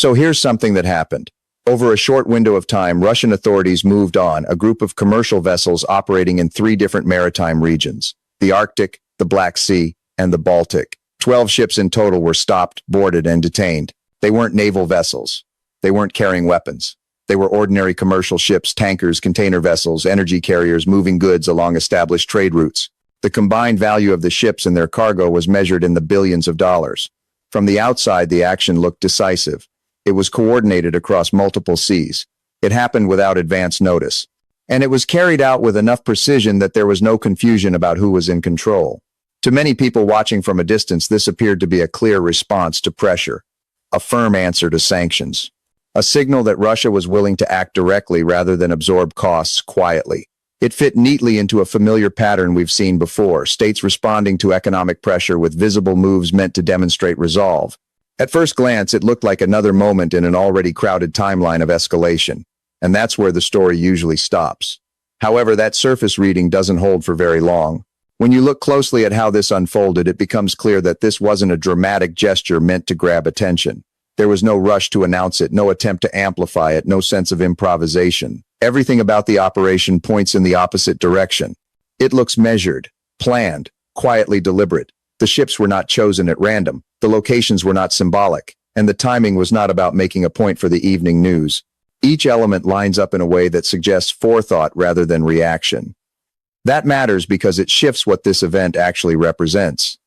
So here's something that happened. Over a short window of time, Russian authorities moved on a group of commercial vessels operating in 3 different maritime regions: the Arctic, the Black Sea, and the Baltic. 12 ships in total were stopped, boarded, and detained. They weren't naval vessels. They weren't carrying weapons. They were ordinary commercial ships, tankers, container vessels, energy carriers moving goods along established trade routes. The combined value of the ships and their cargo was measured in the billions of dollars. From the outside, the action looked decisive. It was coordinated across multiple seas. It happened without advance notice. And it was carried out with enough precision that there was no confusion about who was in control. To many people watching from a distance, this appeared to be a clear response to pressure, a firm answer to sanctions, a signal that Russia was willing to act directly rather than absorb costs quietly. It fit neatly into a familiar pattern we've seen before, states responding to economic pressure with visible moves meant to demonstrate resolve. At first glance, it looked like another moment in an already crowded timeline of escalation, and that's where the story usually stops. However, that surface reading doesn't hold for very long. When you look closely at how this unfolded, it becomes clear that this wasn't a dramatic gesture meant to grab attention. There was no rush to announce it, no attempt to amplify it, no sense of improvisation. Everything about the operation points in the opposite direction. It looks measured, planned, quietly deliberate. The ships were not chosen at random, the locations were not symbolic, and the timing was not about making a point for the evening news. Each element lines up in a way that suggests forethought rather than reaction. That matters because it shifts what this event actually represents.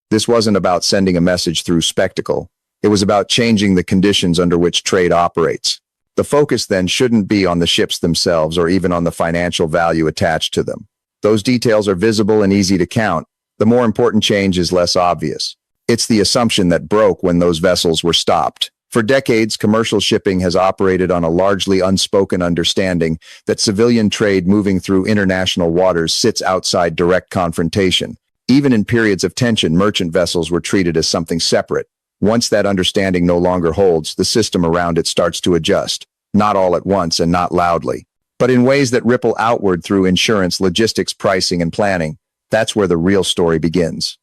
This wasn't about sending a message through spectacle. It was about changing the conditions under which trade operates. The focus then shouldn't be on the ships themselves or even on the financial value attached to them. Those details are visible and easy to count. The more important change is less obvious. It's the assumption that broke when those vessels were stopped. For decades, commercial shipping has operated on a largely unspoken understanding that civilian trade moving through international waters sits outside direct confrontation. Even in periods of tension, merchant vessels were treated as something separate. Once that understanding no longer holds, the system around it starts to adjust, not all at once and not loudly, but in ways that ripple outward through insurance, logistics, pricing, and planning. That's where the real story begins.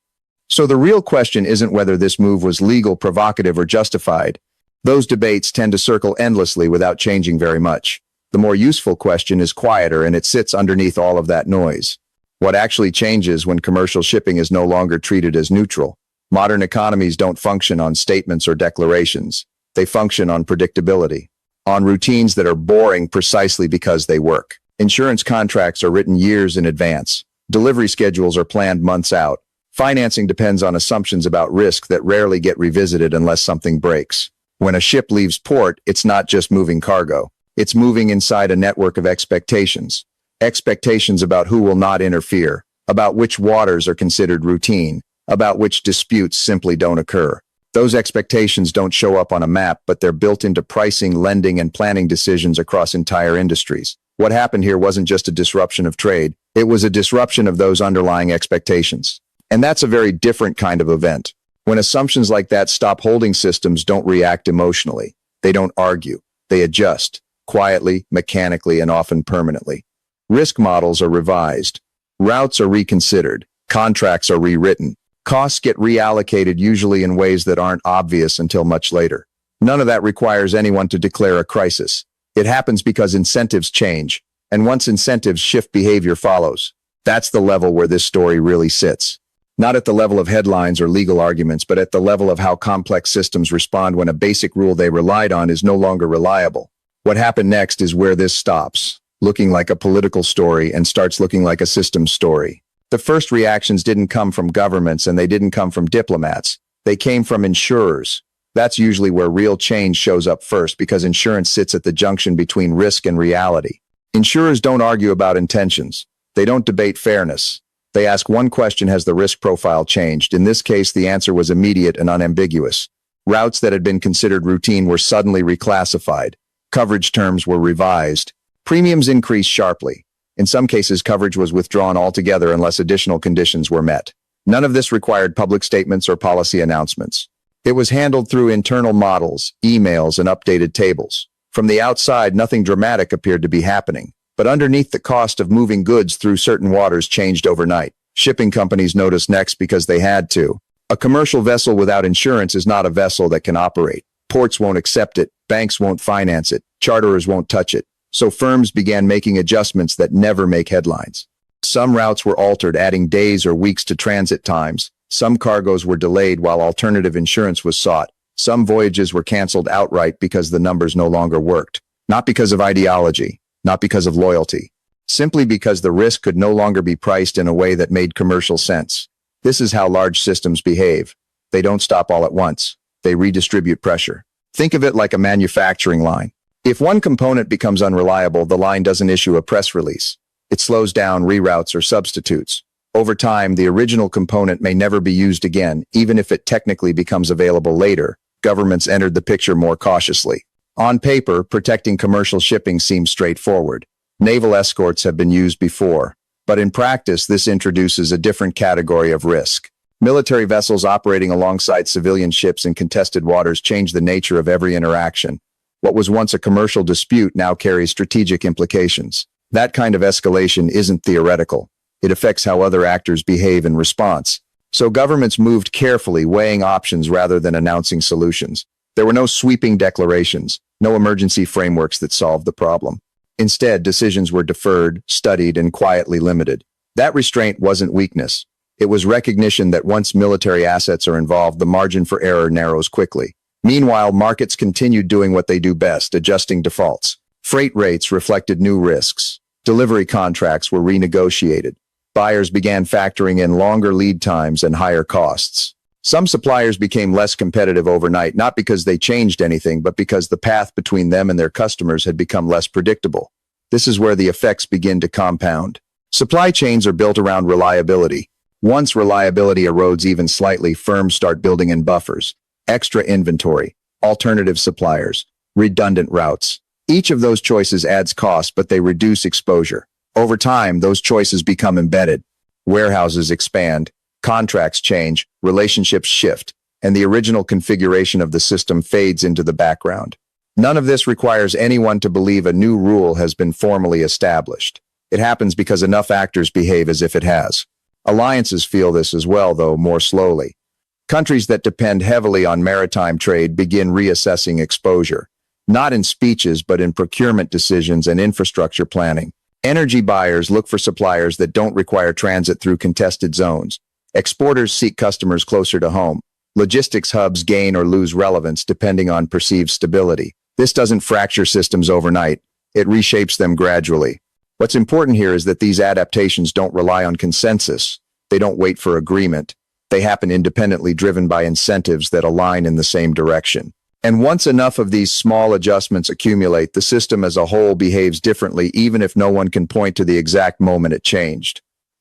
So the real question isn't whether this move was legal, provocative, or justified. Those debates tend to circle endlessly without changing very much. The more useful question is quieter, and it sits underneath all of that noise. What actually changes when commercial shipping is no longer treated as neutral? Modern economies don't function on statements or declarations. They function on predictability, on routines that are boring precisely because they work. Insurance contracts are written years in advance. Delivery schedules are planned months out. Financing depends on assumptions about risk that rarely get revisited unless something breaks. When a ship leaves port, it's not just moving cargo. It's moving inside a network of expectations. Expectations about who will not interfere, about which waters are considered routine, about which disputes simply don't occur. Those expectations don't show up on a map, but they're built into pricing, lending, and planning decisions across entire industries. What happened here wasn't just a disruption of trade. It was a disruption of those underlying expectations. And that's a very different kind of event. When assumptions like that stop holding, systems don't react emotionally. They don't argue. They adjust, quietly, mechanically, and often permanently. Risk models are revised. Routes are reconsidered. Contracts are rewritten. Costs get reallocated, usually in ways that aren't obvious until much later. None of that requires anyone to declare a crisis. It happens because incentives change, and once incentives shift, behavior follows. That's the level where this story really sits. Not at the level of headlines or legal arguments, but at the level of how complex systems respond when a basic rule they relied on is no longer reliable. What happened next is where this stops, looking like a political story, and starts looking like a systems story. The first reactions didn't come from governments, and they didn't come from diplomats. They came from insurers. That's usually where real change shows up first, because insurance sits at the junction between risk and reality. Insurers don't argue about intentions. They don't debate fairness. They ask one question: has the risk profile changed? In this case, the answer was immediate and unambiguous. Routes that had been considered routine were suddenly reclassified. Coverage terms were revised. Premiums increased sharply. In some cases, coverage was withdrawn altogether unless additional conditions were met. None of this required public statements or policy announcements. It was handled through internal models, emails, and updated tables. From the outside, nothing dramatic appeared to be happening. But underneath, the cost of moving goods through certain waters changed overnight. Shipping companies noticed next because they had to. A commercial vessel without insurance is not a vessel that can operate. Ports won't accept it, banks won't finance it, charterers won't touch it. So firms began making adjustments that never make headlines. Some routes were altered, adding days or weeks to transit times. Some cargoes were delayed while alternative insurance was sought. Some voyages were canceled outright because the numbers no longer worked. Not because of ideology, not because of loyalty. Simply because the risk could no longer be priced in a way that made commercial sense. This is how large systems behave. They don't stop all at once. They redistribute pressure. Think of it like a manufacturing line. If one component becomes unreliable, the line doesn't issue a press release. It slows down, reroutes, or substitutes. Over time, the original component may never be used again, even if it technically becomes available later. Governments entered the picture more cautiously. On paper, protecting commercial shipping seems straightforward. Naval escorts have been used before, but in practice, this introduces a different category of risk. Military vessels operating alongside civilian ships in contested waters change the nature of every interaction. What was once a commercial dispute now carries strategic implications. That kind of escalation isn't theoretical. It affects how other actors behave in response. So governments moved carefully, weighing options rather than announcing solutions. There were no sweeping declarations, no emergency frameworks that solved the problem. Instead, decisions were deferred, studied, and quietly limited. That restraint wasn't weakness. It was recognition that once military assets are involved, the margin for error narrows quickly. Meanwhile, markets continued doing what they do best, adjusting defaults. Freight rates reflected new risks. Delivery contracts were renegotiated. Buyers began factoring in longer lead times and higher costs. Some suppliers became less competitive overnight, not because they changed anything, but because the path between them and their customers had become less predictable. This is where the effects begin to compound. Supply chains are built around reliability. Once reliability erodes even slightly, firms start building in buffers, extra inventory, alternative suppliers, redundant routes. Each of those choices adds cost, but they reduce exposure. Over time, those choices become embedded. Warehouses expand, contracts change, relationships shift, and the original configuration of the system fades into the background. None of this requires anyone to believe a new rule has been formally established. It happens because enough actors behave as if it has. Alliances feel this as well, though more slowly. Countries that depend heavily on maritime trade begin reassessing exposure, not in speeches, but in procurement decisions and infrastructure planning. Energy buyers look for suppliers that don't require transit through contested zones. Exporters seek customers closer to home. Logistics hubs gain or lose relevance depending on perceived stability. This doesn't fracture systems overnight. It reshapes them gradually. What's important here is that these adaptations don't rely on consensus. They don't wait for agreement. They happen independently, driven by incentives that align in the same direction. And once enough of these small adjustments accumulate, the system as a whole behaves differently, even if no one can point to the exact moment it changed.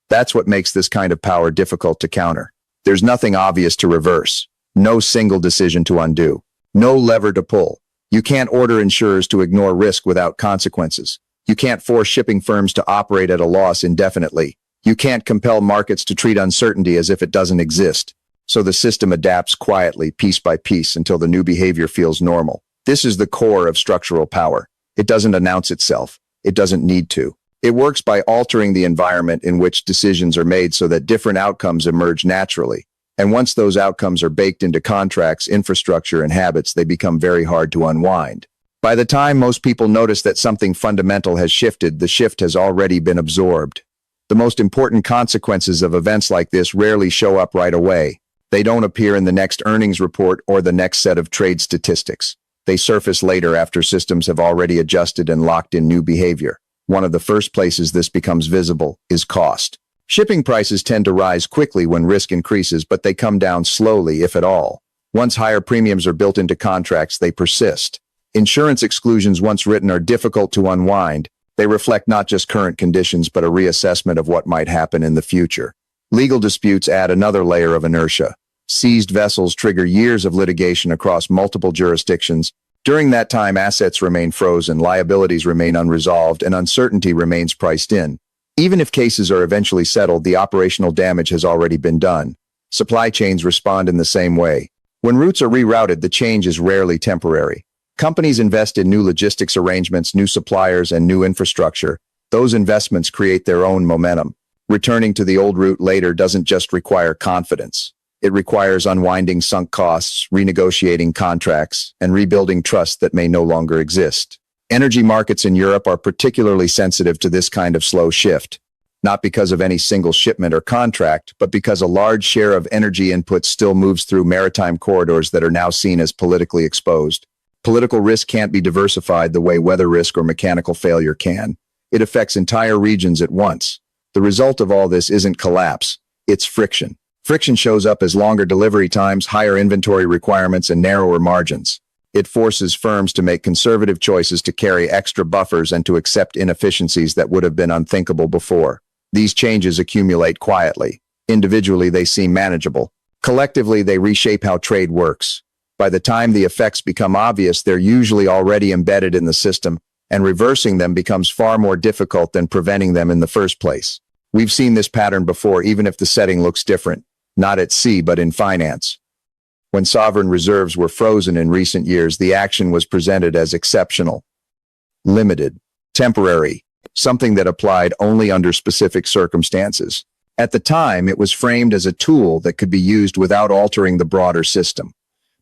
That's what makes this kind of power difficult to counter. There's nothing obvious to reverse, no single decision to undo, no lever to pull. You can't order insurers to ignore risk without consequences. You can't force shipping firms to operate at a loss indefinitely. You can't compel markets to treat uncertainty as if it doesn't exist. So the system adapts quietly, piece by piece, until the new behavior feels normal. This is the core of structural power. It doesn't announce itself. It doesn't need to. It works by altering the environment in which decisions are made so that different outcomes emerge naturally. And once those outcomes are baked into contracts, infrastructure, and habits, they become very hard to unwind. By the time most people notice that something fundamental has shifted, the shift has already been absorbed. The most important consequences of events like this rarely show up right away. They don't appear in the next earnings report or the next set of trade statistics. They surface later after systems have already adjusted and locked in new behavior. One of the first places this becomes visible is cost. Shipping prices tend to rise quickly when risk increases, but they come down slowly, if at all. Once higher premiums are built into contracts, they persist. Insurance exclusions once written are difficult to unwind. They reflect not just current conditions, but a reassessment of what might happen in the future. Legal disputes add another layer of inertia. Seized vessels trigger years of litigation across multiple jurisdictions. During that time, assets remain frozen, liabilities remain unresolved, and uncertainty remains priced in. Even if cases are eventually settled, the operational damage has already been done. Supply chains respond in the same way. When routes are rerouted, the change is rarely temporary. Companies invest in new logistics arrangements, new suppliers, and new infrastructure. Those investments create their own momentum. Returning to the old route later doesn't just require confidence. It requires unwinding sunk costs, renegotiating contracts, and rebuilding trust that may no longer exist. Energy markets in Europe are particularly sensitive to this kind of slow shift, not because of any single shipment or contract, but because a large share of energy inputs still moves through maritime corridors that are now seen as politically exposed. Political risk can't be diversified the way weather risk or mechanical failure can. It affects entire regions at once. The result of all this isn't collapse, it's friction. Friction shows up as longer delivery times, higher inventory requirements, and narrower margins. It forces firms to make conservative choices, to carry extra buffers, and to accept inefficiencies that would have been unthinkable before. These changes accumulate quietly. Individually, they seem manageable. Collectively, they reshape how trade works. By the time the effects become obvious, they're usually already embedded in the system, and reversing them becomes far more difficult than preventing them in the first place. We've seen this pattern before, even if the setting looks different. Not at sea, but in finance. When sovereign reserves were frozen in recent years, the action was presented as exceptional, limited, temporary, something that applied only under specific circumstances. At the time, it was framed as a tool that could be used without altering the broader system.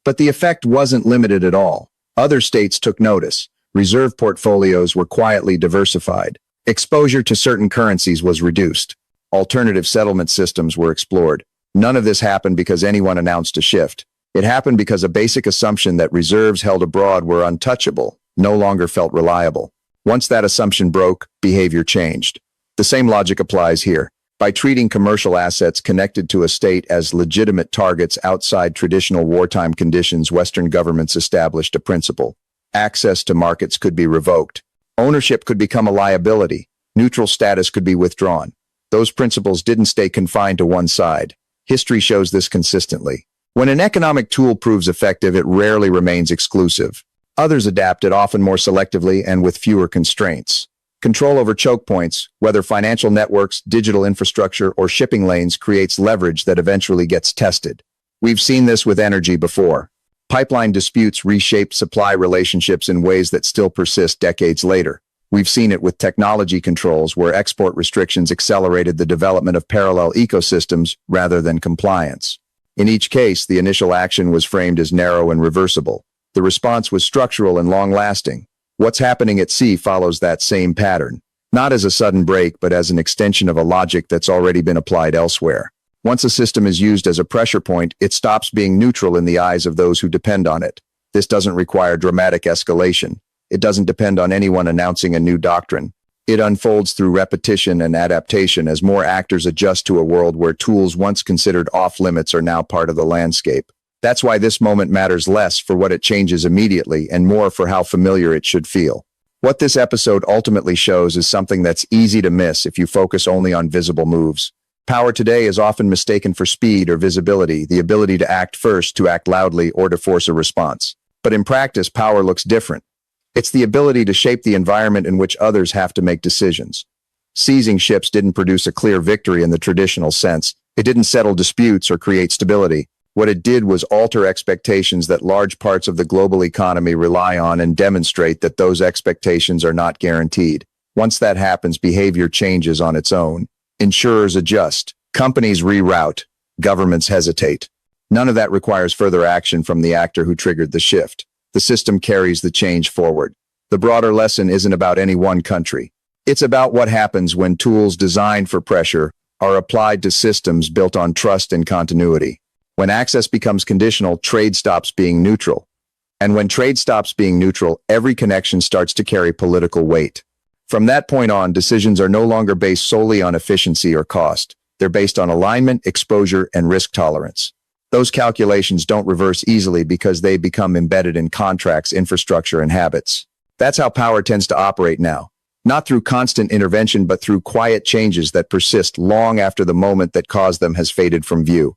But the effect wasn't limited at all. Other states took notice. Reserve portfolios were quietly diversified. Exposure to certain currencies was reduced. Alternative settlement systems were explored. None of this happened because anyone announced a shift. It happened because a basic assumption that reserves held abroad were untouchable no longer felt reliable. Once that assumption broke, behavior changed. The same logic applies here. By treating commercial assets connected to a state as legitimate targets outside traditional wartime conditions, Western governments established a principle. Access to markets could be revoked. Ownership could become a liability. Neutral status could be withdrawn. Those principles didn't stay confined to one side. History shows this consistently. When an economic tool proves effective, it rarely remains exclusive. Others adapt it, often more selectively and with fewer constraints. Control over choke points, whether financial networks, digital infrastructure, or shipping lanes, creates leverage that eventually gets tested. We've seen this with energy before. Pipeline disputes reshaped supply relationships in ways that still persist decades later. We've seen it with technology controls, where export restrictions accelerated the development of parallel ecosystems rather than compliance. In each case, the initial action was framed as narrow and reversible. The response was structural and long-lasting. What's happening at sea follows that same pattern, not as a sudden break, but as an extension of a logic that's already been applied elsewhere. Once a system is used as a pressure point, it stops being neutral in the eyes of those who depend on it. This doesn't require dramatic escalation. It doesn't depend on anyone announcing a new doctrine. It unfolds through repetition and adaptation as more actors adjust to a world where tools once considered off-limits are now part of the landscape. That's why this moment matters less for what it changes immediately and more for how familiar it should feel. What this episode ultimately shows is something that's easy to miss if you focus only on visible moves. Power today is often mistaken for speed or visibility, the ability to act first, to act loudly, or to force a response. But in practice, power looks different. It's the ability to shape the environment in which others have to make decisions. Seizing ships didn't produce a clear victory in the traditional sense. It didn't settle disputes or create stability. What it did was alter expectations that large parts of the global economy rely on and demonstrate that those expectations are not guaranteed. Once that happens, behavior changes on its own. Insurers adjust. Companies reroute. Governments hesitate. None of that requires further action from the actor who triggered the shift. The system carries the change forward. The broader lesson isn't about any one country. It's about what happens when tools designed for pressure are applied to systems built on trust and continuity. When access becomes conditional, trade stops being neutral. And when trade stops being neutral, every connection starts to carry political weight. From that point on, decisions are no longer based solely on efficiency or cost. They're based on alignment, exposure, and risk tolerance. Those calculations don't reverse easily because they become embedded in contracts, infrastructure, and habits. That's how power tends to operate now. Not through constant intervention, but through quiet changes that persist long after the moment that caused them has faded from view.